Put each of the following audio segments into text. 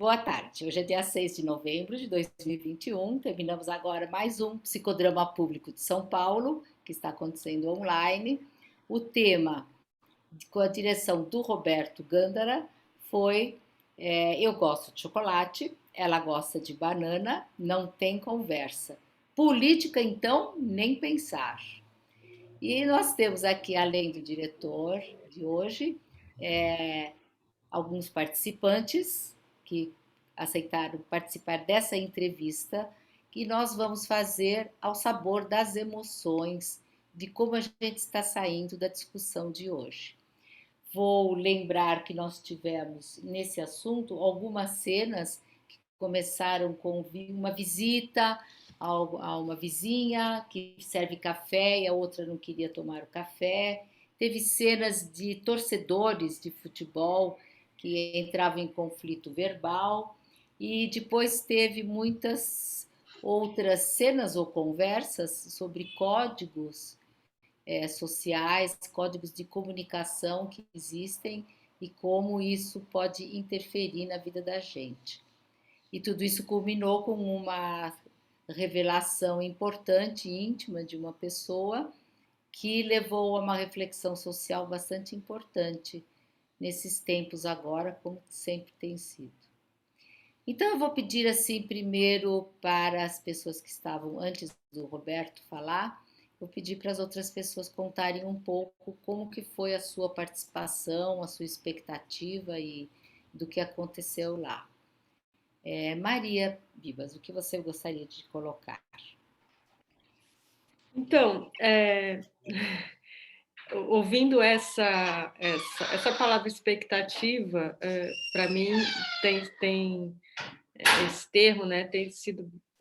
boa tarde. Hoje é dia 6 de novembro de 2021. Terminamos agora mais um Psicodrama Público de São Paulo, que está acontecendo online. O tema, com a direção do Roberto Gândara, foi Eu gosto de chocolate, ela gosta de banana, não tem conversa. Política, então, nem pensar. E nós temos aqui, além do diretor de hoje, alguns participantes que aceitaram participar dessa entrevista, que nós vamos fazer ao sabor das emoções, de como a gente está saindo da discussão de hoje. Vou lembrar que nós tivemos nesse assunto algumas cenas que começaram com uma visita a uma vizinha que serve café e a outra não queria tomar o café. Teve cenas de torcedores de futebol que entravam em conflito verbal e depois teve muitas outras cenas ou conversas sobre códigos sociais, códigos de comunicação que existem e como isso pode interferir na vida da gente. E tudo isso culminou com uma revelação importante, íntima de uma pessoa que levou a uma reflexão social bastante importante nesses tempos agora, como sempre tem sido. Então eu vou pedir assim primeiro para as pessoas que estavam antes do Roberto falar, vou pedir para as outras pessoas contarem um pouco como que foi a sua participação, a sua expectativa e do que aconteceu lá. Maria Bibas, o que você gostaria de colocar? Então, ouvindo essa palavra expectativa, para mim tem esse termo, né?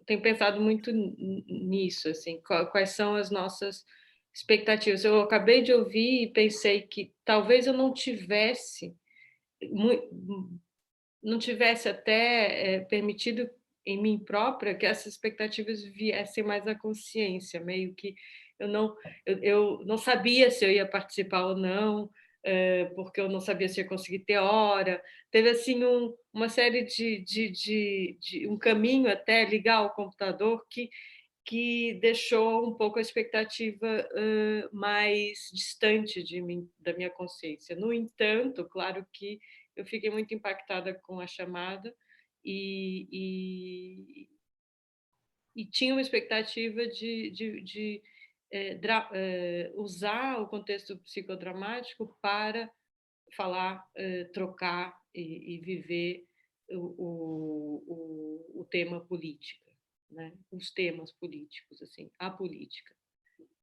Tem pensado muito nisso, assim, quais são as nossas expectativas. Eu acabei de ouvir e pensei que talvez eu não tivesse até permitido em mim própria que essas expectativas viessem mais à consciência, meio que eu não sabia se eu ia participar ou não, porque eu não sabia se ia conseguir ter hora. Teve assim uma série de um caminho até ligar ao computador que deixou um pouco a expectativa mais distante de mim, da minha consciência. No entanto, claro que eu fiquei muito impactada com a chamada e, e tinha uma expectativa de usar o contexto psicodramático para falar, trocar e viver o tema política, né? Os temas políticos, assim, a política,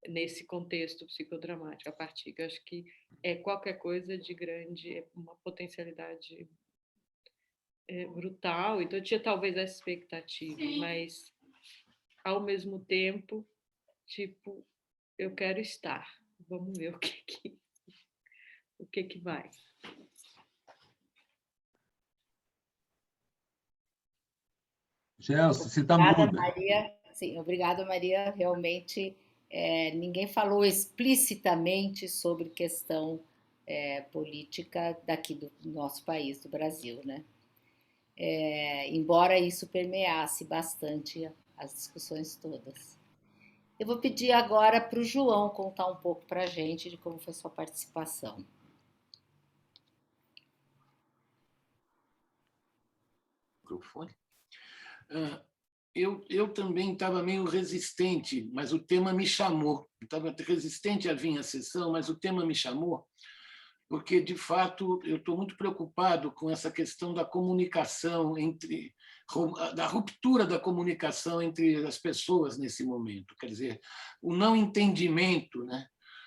nesse contexto psicodramático, a partir que eu acho que é qualquer coisa de grande, uma potencialidade brutal. Então eu tinha talvez essa expectativa, sim, mas ao mesmo tempo, tipo, eu quero estar. Vamos ver o que vai. Gelson, você está Obrigada, muda. Maria. Sim, obrigada, Maria. Realmente, ninguém falou explicitamente sobre questão política daqui do nosso país, do Brasil, né? Embora isso permeasse bastante as discussões todas. Eu vou pedir agora para o João contar um pouco para a gente de como foi sua participação. Microfone. Eu também estava meio resistente, mas o tema me chamou. Estava resistente a vir à sessão, mas o tema me chamou, porque, de fato, eu estou muito preocupado com essa questão da comunicação da ruptura da comunicação entre as pessoas nesse momento. Quer dizer, o não entendimento, né?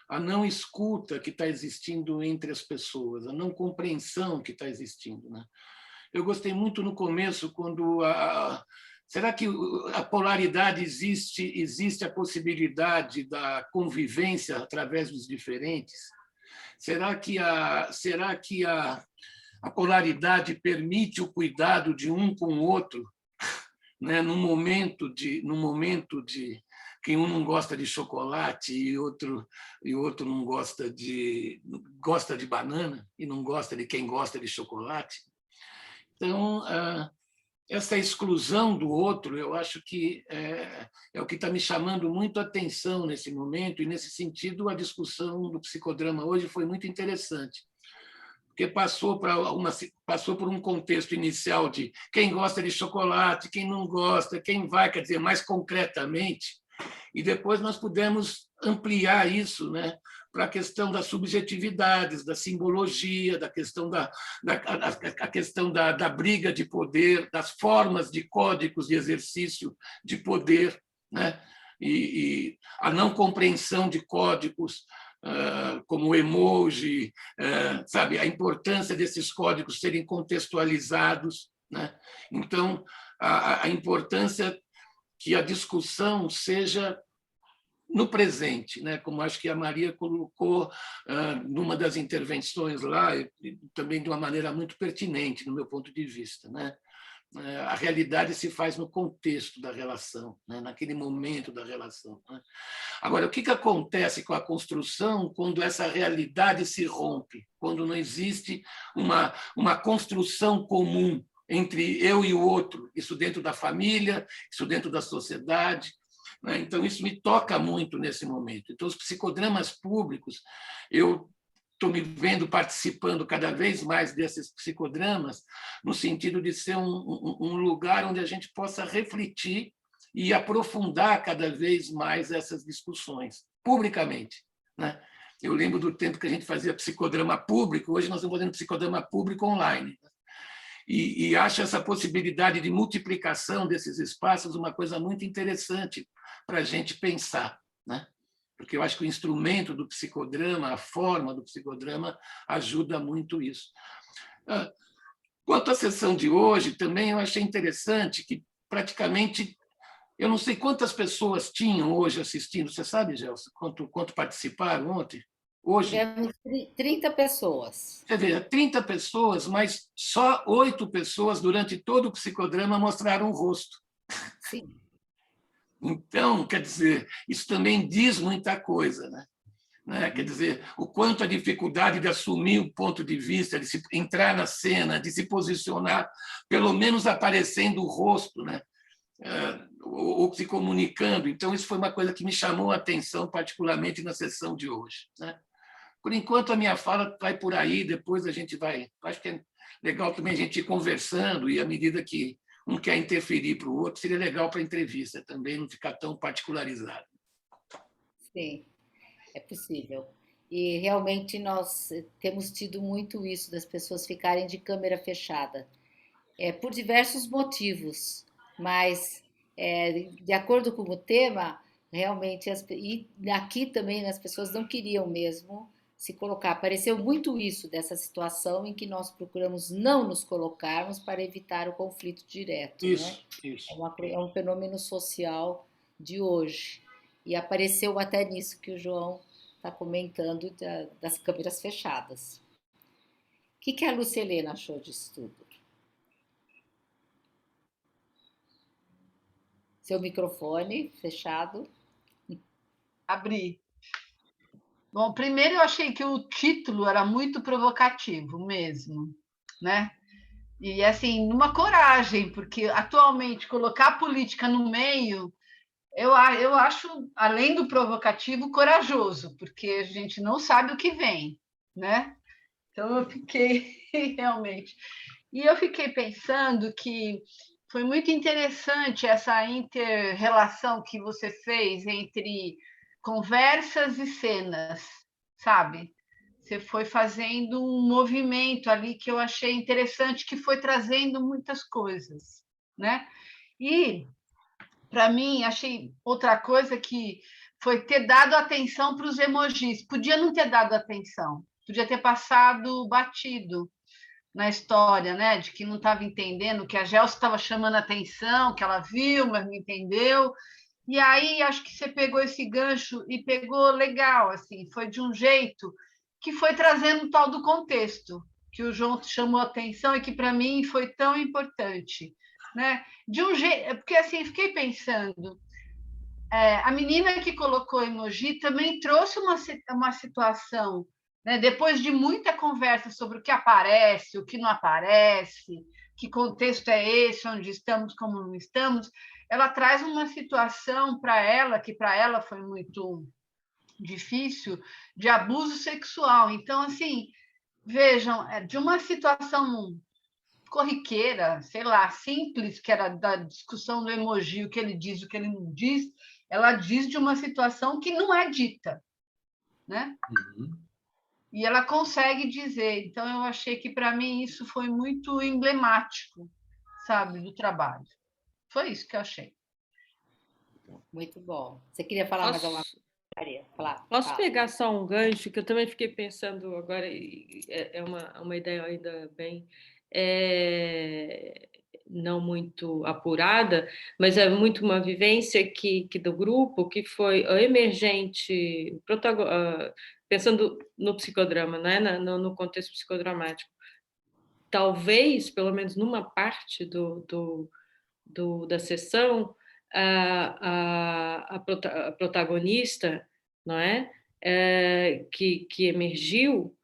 A não escuta que está existindo entre as pessoas, a não compreensão que está existindo, né? Eu gostei muito no começo, quando será que a polaridade existe a possibilidade da convivência através dos diferentes? Será que a polaridade permite o cuidado de um com o outro, né? Num momento de que um não gosta de chocolate e outro não gosta de banana e não gosta de quem gosta de chocolate? Então, essa exclusão do outro, eu acho que é o que está me chamando muito a atenção nesse momento, e, nesse sentido, a discussão do psicodrama hoje foi muito interessante, porque passou por um contexto inicial de quem gosta de chocolate, quem não gosta, quem vai, quer dizer, mais concretamente, e depois nós pudemos ampliar isso, né, para a questão das subjetividades, da simbologia, da questão a questão da briga de poder, das formas de códigos de exercício de poder, né, e a não compreensão de códigos como o emoji, sabe, a importância desses códigos serem contextualizados, né? Então, a importância que a discussão seja no presente, né? Como acho que a Maria colocou numa das intervenções lá, e também de uma maneira muito pertinente, no meu ponto de vista, né? A realidade se faz no contexto da relação, né? Naquele momento da relação, né? Agora, o que acontece com a construção quando essa realidade se rompe, quando não existe uma construção comum entre eu e o outro, isso dentro da família, isso dentro da sociedade, né? Então, isso me toca muito nesse momento. Então, os psicodramas públicos, eu estou me vendo participando cada vez mais desses psicodramas, no sentido de ser um lugar onde a gente possa refletir e aprofundar cada vez mais essas discussões, publicamente, né? Eu lembro do tempo que a gente fazia psicodrama público, hoje nós estamos fazendo psicodrama público online. E acho essa possibilidade de multiplicação desses espaços uma coisa muito interessante para a gente pensar, né? Porque eu acho que o instrumento do psicodrama, a forma do psicodrama, ajuda muito isso. Quanto à sessão de hoje, também eu achei interessante que praticamente, eu não sei quantas pessoas tinham hoje assistindo, você sabe, Gelson, quanto participaram ontem? Hoje, Tivemos 30 pessoas. quer dizer, 30 pessoas, mas só 8 pessoas durante todo o psicodrama mostraram o rosto. Sim. Então, quer dizer, isso também diz muita coisa, né? Quer dizer, o quanto a dificuldade de assumir o ponto de vista, de se entrar na cena, de se posicionar, pelo menos aparecendo o rosto, né? Ou se comunicando. Então, isso foi uma coisa que me chamou a atenção, particularmente na sessão de hoje, né? Por enquanto, a minha fala vai por aí, depois a gente vai... Acho que é legal também a gente ir conversando, e à medida que um quer interferir para o outro, seria legal para a entrevista também, não ficar tão particularizado. Sim, é possível. E realmente nós temos tido muito isso das pessoas ficarem de câmera fechada, por diversos motivos, mas de acordo com o tema, realmente, e aqui também, né, as pessoas não queriam mesmo se colocar. Apareceu muito isso dessa situação em que nós procuramos não nos colocarmos para evitar o conflito direto, né? Isso. É um fenômeno social de hoje. E apareceu até nisso que o João está comentando das câmeras fechadas. O que a Lúcia Helena achou disso tudo? Seu microfone fechado. Abri. Bom, primeiro eu achei que o título era muito provocativo mesmo, né? E, assim, numa coragem, porque atualmente colocar a política no meio, eu acho, além do provocativo, corajoso, porque a gente não sabe o que vem, né? Então eu fiquei realmente. E eu fiquei pensando que foi muito interessante essa inter-relação que você fez entre conversas e cenas, sabe? Você foi fazendo um movimento ali que eu achei interessante, que foi trazendo muitas coisas, né? E, para mim, achei outra coisa que foi ter dado atenção para os emojis. Podia não ter dado atenção, podia ter passado batido na história, né? De que não estava entendendo, que a Gelson estava chamando atenção, que ela viu, mas não entendeu. E aí acho que você pegou esse gancho e pegou legal, assim, foi de um jeito que foi trazendo o tal do contexto, que o João chamou atenção e que para mim foi tão importante, né? De um jeito, porque assim, fiquei pensando, a menina que colocou emoji também trouxe uma situação, né? Depois de muita conversa sobre o que aparece, o que não aparece, que contexto é esse, onde estamos, como não estamos, ela traz uma situação para ela, que para ela foi muito difícil, de abuso sexual. Então, assim, vejam, de uma situação corriqueira, sei lá, simples, que era da discussão do emoji, o que ele diz, o que ele não diz, ela diz de uma situação que não é dita, né? Uhum. E ela consegue dizer. Então, eu achei que, para mim, isso foi muito emblemático, sabe, do trabalho. Foi isso que eu achei. Muito bom. Você queria falar mais alguma coisa, Maria? Posso pegar só um gancho, que eu também fiquei pensando agora, e é uma ideia ainda bem não muito apurada, mas é muito uma vivência que do grupo, que foi a emergente, pensando no psicodrama, né? no contexto psicodramático. Talvez, pelo menos numa parte da sessão, a protagonista, não é? Que emergiu,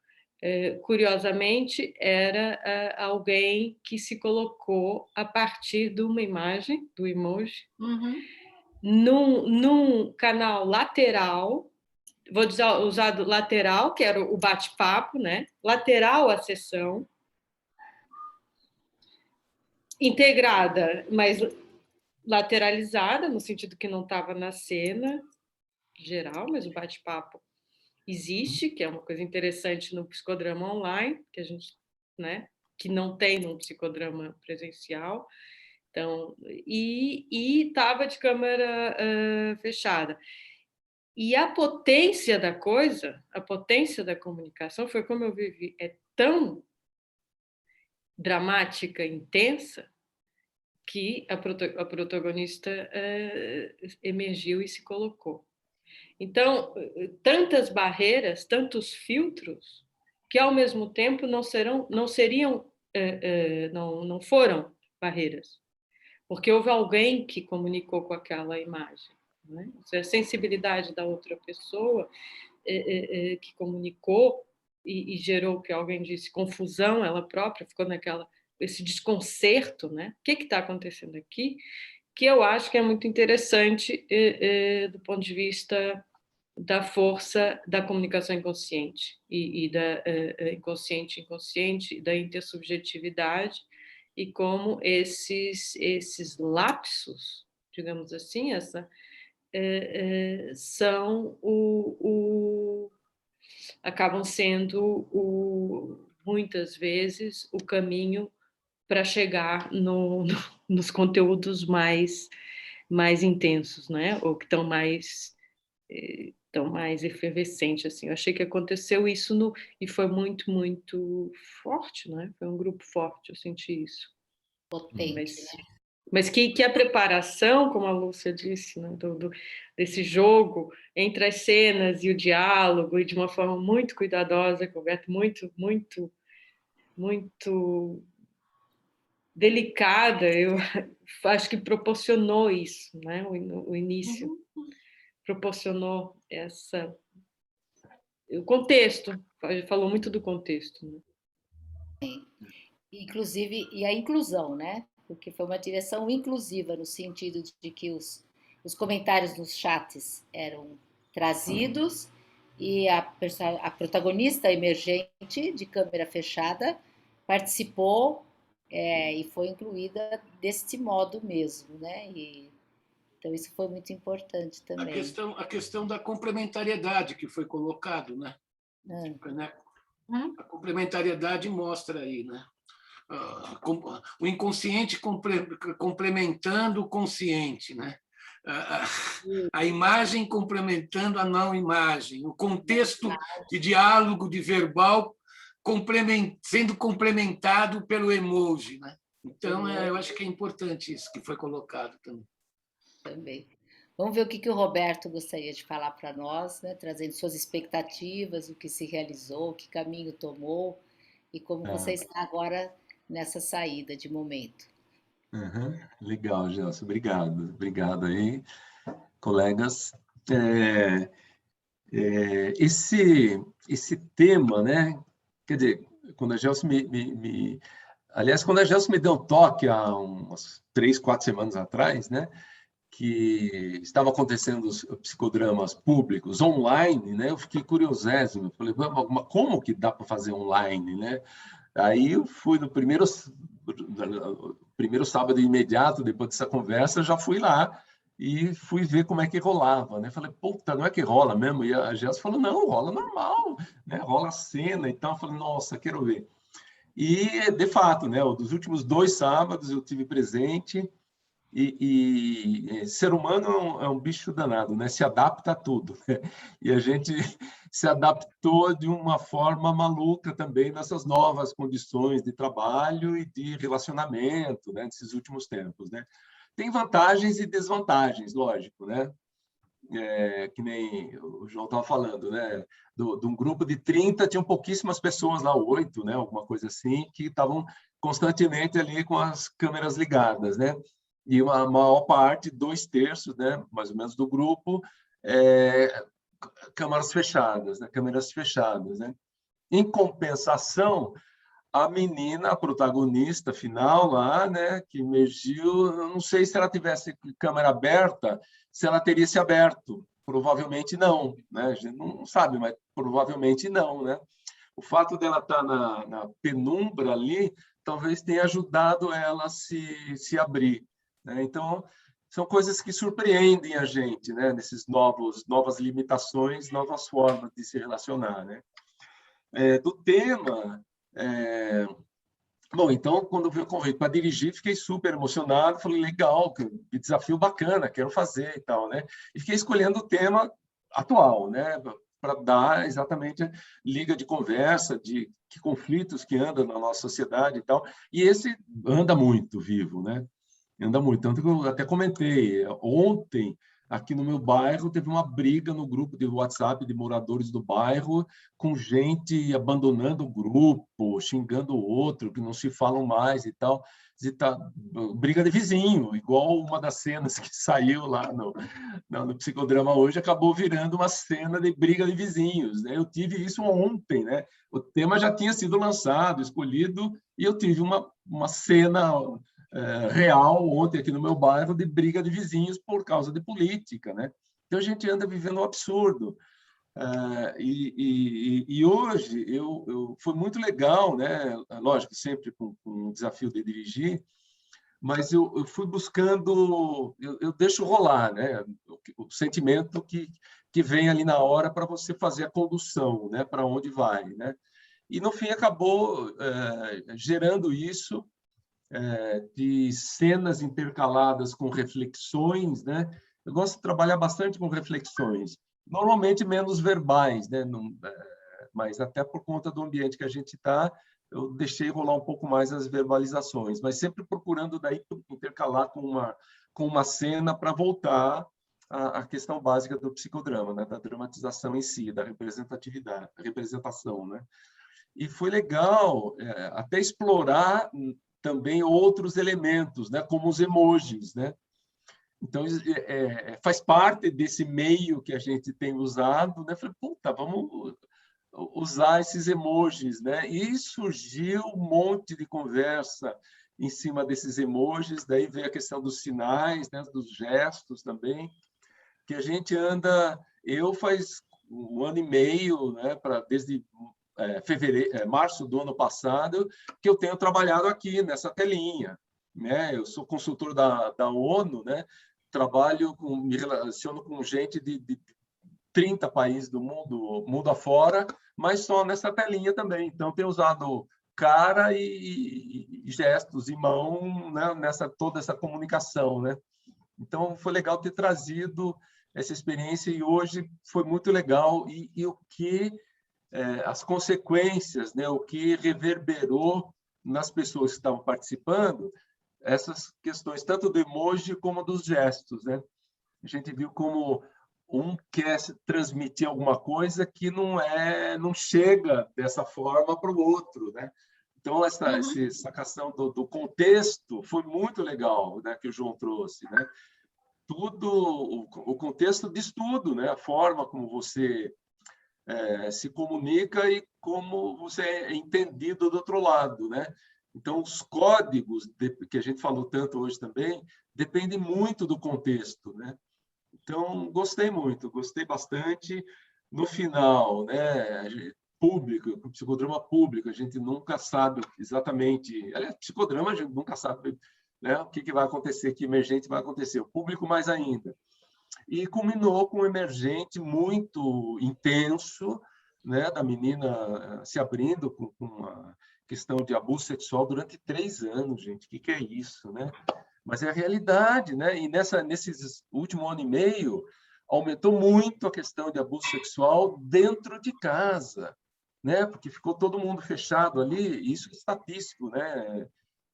curiosamente, era alguém que se colocou a partir de uma imagem, do emoji, num canal lateral, vou usar do lateral, que era o bate-papo, né? Lateral à sessão, integrada, mas lateralizada, no sentido que não estava na cena geral, mas o bate-papo existe, que é uma coisa interessante no psicodrama online, que a gente, né, que não tem no psicodrama presencial. Então, e estava de câmera fechada. E a potência da coisa, a potência da comunicação, foi como eu vivi, é tão dramática, intensa, que a protagonista emergiu e se colocou. Então, tantas barreiras, tantos filtros, que ao mesmo tempo não foram barreiras, porque houve alguém que comunicou com aquela imagem, né? A sensibilidade da outra pessoa que comunicou e gerou, que alguém disse, confusão, ela própria ficou esse desconcerto, né? O que está acontecendo aqui? Que eu acho que é muito interessante do ponto de vista da força da comunicação inconsciente e da inconsciente, da intersubjetividade, e como esses lapsos, digamos assim, são acabam sendo muitas vezes o caminho para chegar nos conteúdos mais intensos, né? Ou que estão mais efervescentes, assim. Eu achei que aconteceu isso e foi muito, muito forte, né? Foi um grupo forte, eu senti isso. Potente, mas que a preparação, como a Lúcia disse, né, desse jogo entre as cenas e o diálogo, e de uma forma muito cuidadosa, Roberto, muito, muito, muito delicada, eu acho que proporcionou isso, né? O início proporcionou o contexto, falou muito do contexto, né? Inclusive, e a inclusão, né? Porque foi uma direção inclusiva, no sentido de que os comentários nos chats eram trazidos e a protagonista emergente, de câmera fechada, participou e foi incluída deste modo mesmo, né? Então, isso foi muito importante também. A questão da complementariedade que foi colocado, né? A complementariedade mostra aí, né? O inconsciente complementando o consciente, né? A imagem complementando a não imagem, o contexto de diálogo, de verbal, sendo complementado pelo emoji, né? Então, eu acho que é importante isso que foi colocado também. Vamos ver o que o Roberto gostaria de falar para nós, né? Trazendo suas expectativas, o que se realizou, o que caminho tomou e como você está agora nessa saída de momento. Legal, Gelson. Obrigado aí, colegas. Esse tema, né? Quer dizer, quando a Gelson me Aliás, quando a Gelson me deu um toque há umas 3, 4 semanas atrás, né, que estava acontecendo os psicodramas públicos online, né, eu fiquei curiosésimo. Eu falei, mas como que dá para fazer online, né? Aí eu fui no primeiro sábado imediato, depois dessa conversa, eu já fui lá e fui ver como é que rolava, né? Falei, puta, não é que rola mesmo? E a Gelson falou, não, rola normal, né? Rola a cena e tal. Eu falei, nossa, quero ver. E, de fato, né, dos últimos 2 sábados eu tive presente ser humano é um bicho danado, né? Se adapta a tudo. Né? E a gente se adaptou de uma forma maluca também nessas novas condições de trabalho e de relacionamento, né? Nesses últimos tempos, né? Tem vantagens e desvantagens, lógico, né? Que nem o João estava falando, né? De um grupo de 30, tinham pouquíssimas pessoas lá, 8, né? Alguma coisa assim, que estavam constantemente ali com as câmeras ligadas, né? E uma maior parte, 2/3, né? Mais ou menos do grupo, câmeras fechadas, né? Câmeras fechadas, né? Em compensação, a menina, a protagonista final lá, né, que emergiu, eu não sei se ela tivesse câmera aberta, se ela teria se aberto. Provavelmente não, né? A gente não sabe, mas provavelmente não, né? O fato dela estar na penumbra ali, talvez tenha ajudado ela a se abrir, né? Então, são coisas que surpreendem a gente, né? Nesses novas limitações, novas formas de se relacionar, né? Do tema, bom, então, quando eu vi o convite para dirigir, fiquei super emocionado, falei, legal, que desafio bacana, quero fazer e tal, né? E fiquei escolhendo o tema atual, né? Para dar exatamente liga de conversa, de que conflitos que andam na nossa sociedade e tal. E esse anda muito vivo, né? Anda muito. Tanto que eu até comentei, ontem, aqui no meu bairro, teve uma briga no grupo de WhatsApp de moradores do bairro, com gente abandonando o grupo, xingando o outro, que não se falam mais e tal. E tá, briga de vizinho, igual uma das cenas que saiu lá no psicodrama hoje, acabou virando uma cena de briga de vizinhos, né? Eu tive isso ontem, né? O tema já tinha sido lançado, escolhido, e eu tive uma cena real ontem aqui no meu bairro de briga de vizinhos por causa de política, né? Então a gente anda vivendo um absurdo. E hoje foi muito legal, né? Lógico, sempre com o desafio de dirigir, mas eu fui buscando, eu deixo rolar, né? O sentimento que vem ali na hora para você fazer a condução, né? Para onde vai, né? E no fim acabou gerando isso, de cenas intercaladas com reflexões, né? Eu gosto de trabalhar bastante com reflexões, normalmente menos verbais, né? Não, mas até por conta do ambiente que a gente está, eu deixei rolar um pouco mais as verbalizações, mas sempre procurando daí intercalar com uma cena para voltar à questão básica do psicodrama, né? Da dramatização em si, da representatividade, da representação, né? E foi legal até explorar também outros elementos, né, como os emojis, né? Então, faz parte desse meio que a gente tem usado, né? Falei, puta, vamos usar esses emojis, né? E surgiu um monte de conversa em cima desses emojis, daí veio a questão dos sinais, né, dos gestos também, que a gente anda... Eu faz 1 ano e meio, né, desde março do ano passado, que eu tenho trabalhado aqui nessa telinha, né? Eu sou consultor da ONU, né? Me relaciono com gente de 30 países do mundo afora, mas só nessa telinha também. Então, tenho usado cara e gestos e mão, né? Toda essa comunicação, né? Então, foi legal ter trazido essa experiência e hoje foi muito legal. E o que as consequências, né, o que reverberou nas pessoas que estavam participando, essas questões, tanto do emoji como dos gestos, né? A gente viu como um quer transmitir alguma coisa que não chega dessa forma para o outro, né? Então, essa questão do contexto foi muito legal, né, que o João trouxe, né? O contexto diz tudo, né? A forma como você se comunica e como você é entendido do outro lado, né? Então, os códigos que a gente falou tanto hoje também dependem muito do contexto, né? Então, gostei muito, gostei bastante. No final, né, público, psicodrama público, a gente nunca sabe exatamente... Aliás, psicodrama a gente nunca sabe, né, o que vai acontecer, que emergente vai acontecer. O público mais ainda. E culminou com um emergente muito intenso, né, da menina se abrindo com a questão de abuso sexual durante 3 anos, gente. O que é isso, né? Mas é a realidade, né? E nesses último ano e meio aumentou muito a questão de abuso sexual dentro de casa, né? Porque ficou todo mundo fechado ali. Isso é estatístico, né?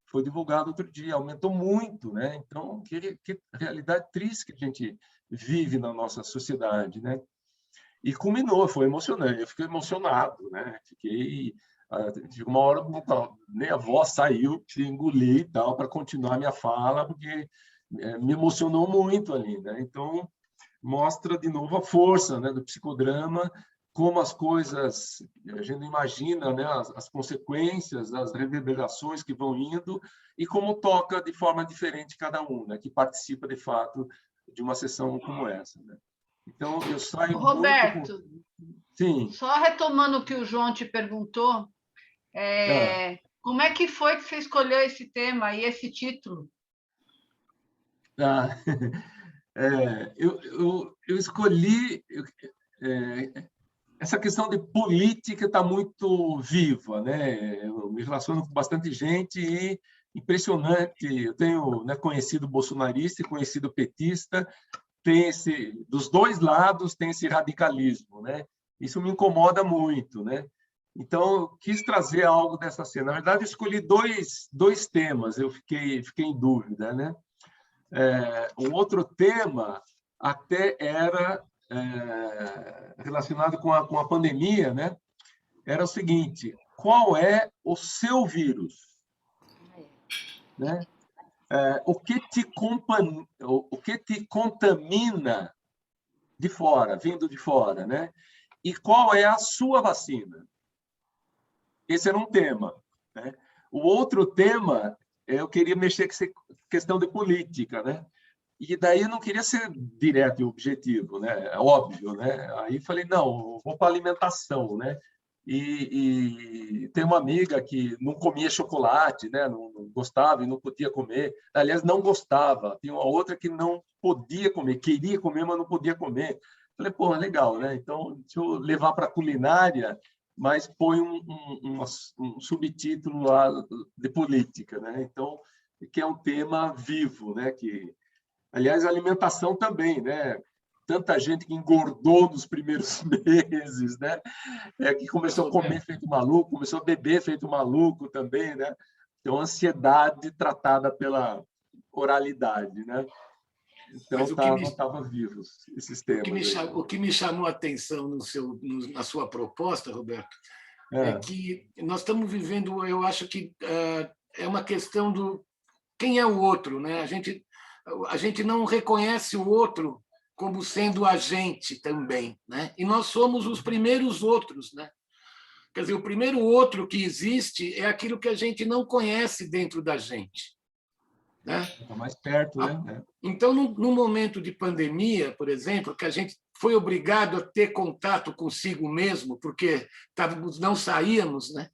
Foi divulgado outro dia, aumentou muito, né? Então, que realidade triste que a gente vive na nossa sociedade, né? E culminou, foi emocionante. Eu fiquei emocionado, né? De uma hora, nem a voz saiu, engoli e tal, para continuar a minha fala, porque me emocionou muito ali, né? Então, mostra de novo a força, né, do psicodrama, como as coisas, a gente não imagina, né, as consequências, as reverberações que vão indo, e como toca de forma diferente cada um, né, que participa, de fato, de uma sessão como essa, né? Então, eu saio Roberto, muito... Sim. Só retomando o que o João te perguntou, como é que foi que você escolheu esse tema e esse título? Eu escolhi... essa questão de política está muito viva, né? Eu me relaciono com bastante gente e impressionante. Eu tenho, né, conhecido bolsonarista e conhecido petista, dos dois lados tem esse radicalismo, né? Isso me incomoda muito, né? Então, eu quis trazer algo dessa cena. Na verdade, eu escolhi dois temas, eu fiquei em dúvida, né? Um outro tema até era relacionado com a pandemia, né? Era o seguinte: qual é o seu vírus, né? O que te contamina de fora, vindo de fora, né? E qual é a sua vacina? Esse era um tema, né? O outro tema, eu queria mexer com essa questão de política, né? E daí eu não queria ser direto e objetivo, né? Óbvio, né? Aí falei, não, vou para alimentação, né? E tem uma amiga que não comia chocolate, né? Não gostava e não podia comer. Aliás, não gostava. Tem uma outra que não podia comer, queria comer, mas não podia comer. Falei, pô, legal, né? Então, deixa eu levar para a culinária, mas põe um subtítulo lá de política, né? Então, que é um tema vivo, né? Aliás, a alimentação também, né? Tanta gente que engordou nos primeiros meses, né? Que começou a comer feito maluco, começou a beber feito maluco também, né? Então, ansiedade tratada pela oralidade, né? Então, estava vivos esses temas. O que me chamou a atenção na sua proposta, Roberto, é que nós estamos vivendo, eu acho que é uma questão do quem é o outro, né? A gente não reconhece o outro como sendo a gente também, né? E nós somos os primeiros outros, né? Quer dizer, o primeiro outro que existe é aquilo que a gente não conhece dentro da gente, né? Está mais perto, né? Então, no momento de pandemia, por exemplo, que a gente foi obrigado a ter contato consigo mesmo, porque não saíamos, né?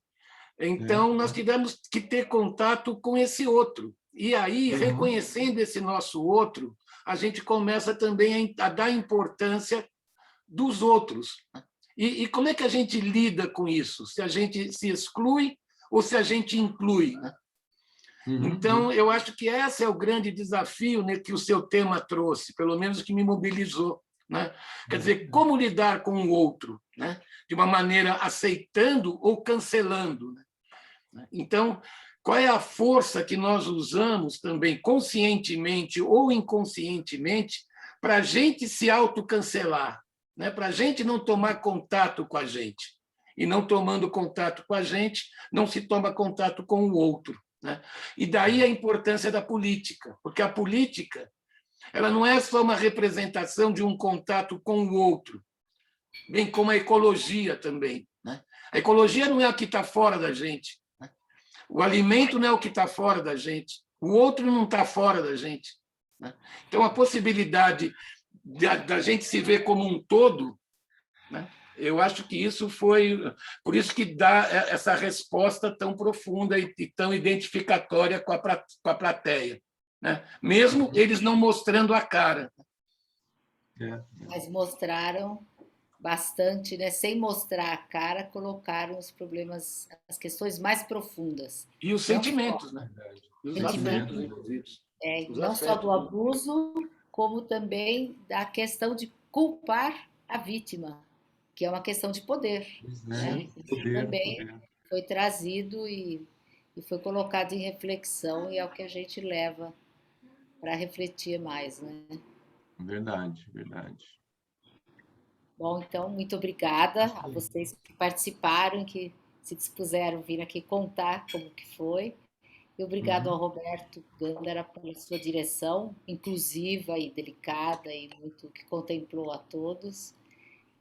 Então, nós tivemos que ter contato com esse outro. E aí, reconhecendo esse nosso outro, a gente começa também a dar importância dos outros. E como é que a gente lida com isso? Se a gente se exclui ou se a gente inclui, né? Então, eu acho que esse é o grande desafio, né, que o seu tema trouxe, pelo menos que me mobilizou, né? Quer dizer, como lidar com o outro, né? De uma maneira aceitando ou cancelando, né? Então, qual é a força que nós usamos também, conscientemente ou inconscientemente, para a gente se autocancelar, né? Para a gente não tomar contato com a gente. E não tomando contato com a gente, não se toma contato com o outro, né? E daí a importância da política, porque a política ela não é só uma representação de um contato com o outro, bem como a ecologia também, né? A ecologia não é a que está fora da gente. O alimento não é o que está fora da gente, o outro não está fora da gente, né? Então, a possibilidade da gente se ver como um todo, né? Eu acho que isso foi... Por isso que dá essa resposta tão profunda e tão identificatória com a plateia, né? Mesmo eles não mostrando a cara. Mas mostraram bastante, né? Sem mostrar a cara, colocaram os problemas, as questões mais profundas. E os sentimentos, né? E os afetos envolvidos. Não só do abuso, como também da questão de culpar a vítima, que é uma questão de poder. Né? Isso também foi trazido e foi colocado em reflexão, e é o que a gente leva para refletir mais. Né? Verdade, verdade. Bom, então, muito obrigada a vocês que participaram, que se dispuseram a vir aqui contar como que foi. E obrigado ao Roberto Gândara pela sua direção inclusiva e delicada e muito que contemplou a todos.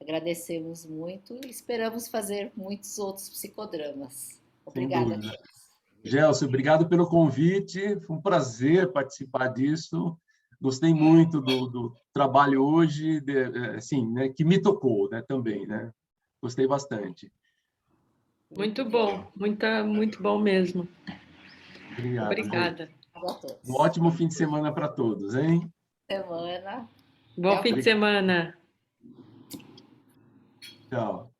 Agradecemos muito e esperamos fazer muitos outros psicodramas. Obrigada. Gelson, obrigado pelo convite. Foi um prazer participar disso. Gostei muito do trabalho hoje, assim, né, que me tocou, né, também, né? Gostei bastante. Muito bom, muito bom mesmo. Obrigado. Obrigada. Um ótimo fim de semana para todos, hein? Semana. Bom fim de semana. Tchau.